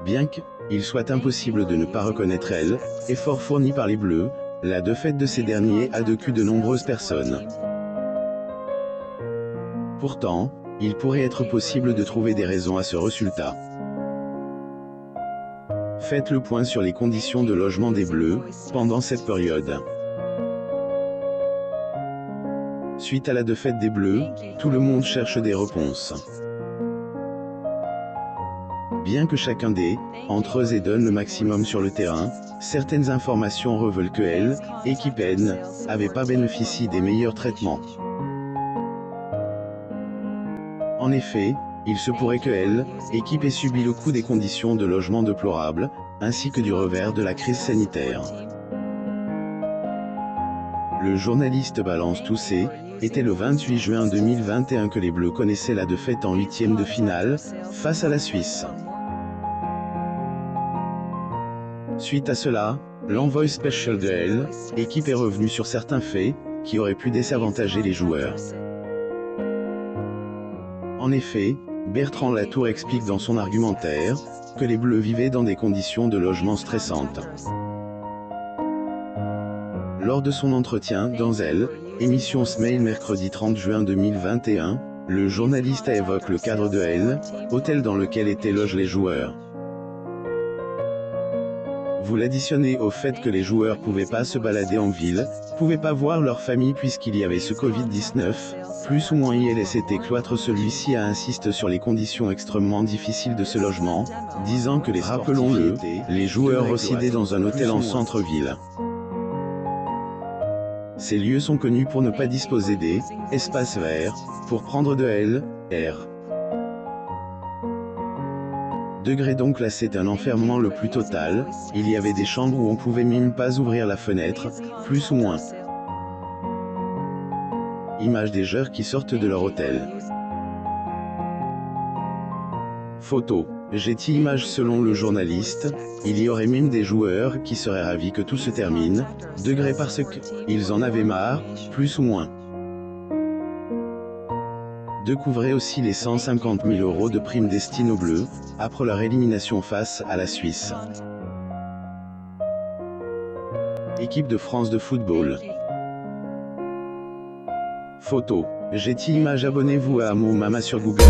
Bien qu'il soit impossible de ne pas reconnaître l'effort fourni par les Bleus, la défaite de ces derniers a vécu de nombreuses personnes. Pourtant, il pourrait être possible de trouver des raisons à ce résultat. Faites le point sur les conditions de logement des Bleus pendant cette période. Suite à la défaite des Bleus, tout le monde cherche des réponses. Bien que chacun d'entre eux donne le maximum sur le terrain, certaines informations révèlent que l'équipe n'avait pas bénéficié des meilleurs traitements. En effet, il se pourrait que l'équipe ait subi le coup des conditions de logement déplorables, ainsi que du revers de la crise sanitaire. Le journaliste Balance Toussé était le 28 juin 2021 que les Bleus connaissaient la défaite en huitième de finale, face à la Suisse. Suite à cela, l'envoyé spécial de l'équipe est revenu sur certains faits, qui auraient pu désavantager les joueurs. En effet, Bertrand Latour explique dans son argumentaire, que les Bleus vivaient dans des conditions de logement stressantes. Lors de son entretien dans l'émission Smail mercredi 30 juin 2021, le journaliste évoque le cadre de l'hôtel dans lequel étaient logés les joueurs. Vous l'additionnez au fait que les joueurs pouvaient pas se balader en ville, pouvaient pas voir leur famille puisqu'il y avait ce Covid-19, plus ou moins il était cloître. Celui-ci insiste sur les conditions extrêmement difficiles de ce logement, disant que rappelons-le, les joueurs résidaient dans un hôtel en centre-ville. Ces lieux sont connus pour ne pas disposer d'espaces verts, pour prendre de l'air. Donc là c'est un enfermement le plus total, il y avait des chambres où on pouvait même pas ouvrir la fenêtre, plus ou moins. Image des joueurs qui sortent de leur hôtel. Photo. Getty Images. Selon le journaliste, il y aurait même des joueurs qui seraient ravis que tout se termine, parce qu'ils en avaient marre, plus ou moins. Découvrez aussi les 150 000 € de primes destinées aux Bleus, après leur élimination face à la Suisse. Équipe de France de football. Photo. Getty Images. Abonnez-vous à Mo Mama sur Google.